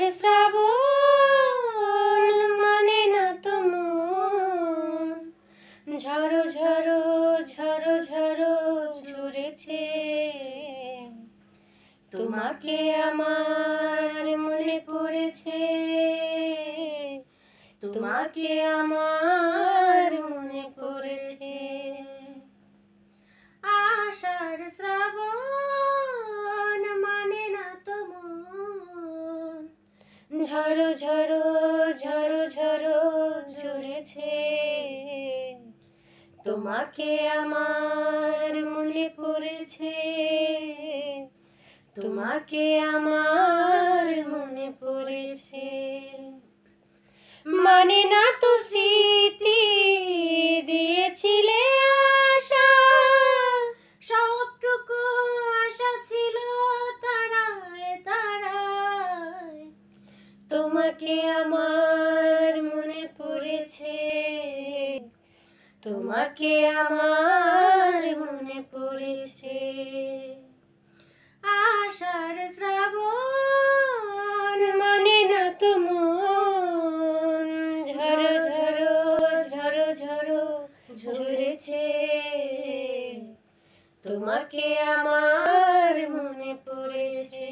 আষাঢ় শ্রাবণ মানে না তো মন, ঝড়ো ঝড়ো ঝড়ো ঝড়ো ঝরেছে। তোমাকে আমার মনে পড়েছে, তোমাকে আমার মনে পড়েছে। আষাঢ় শ্রাবণ মানে না তো মন, ঝড়ো ঝড়ো ঝড়ো ঝড়ো ঝরেছে। তোমাকে আমার মনে পড়েছে, তোমাকে আমার মনে পড়েছে। মানে না তো স্মৃতি দিয়েছিলে আশা, সবটুকু আশা ছিল তারায় তারায়। তোমাকে আমার মনে পড়েছে, তোমাকে আমার মনে পড়েছে। আষাঢ় শ্রাবণ মানে না তো মন, ঝড়ো ঝড়ো ঝড়ো ঝড়ো ঝরেছে। তোমাকে আমার মনে পড়েছে।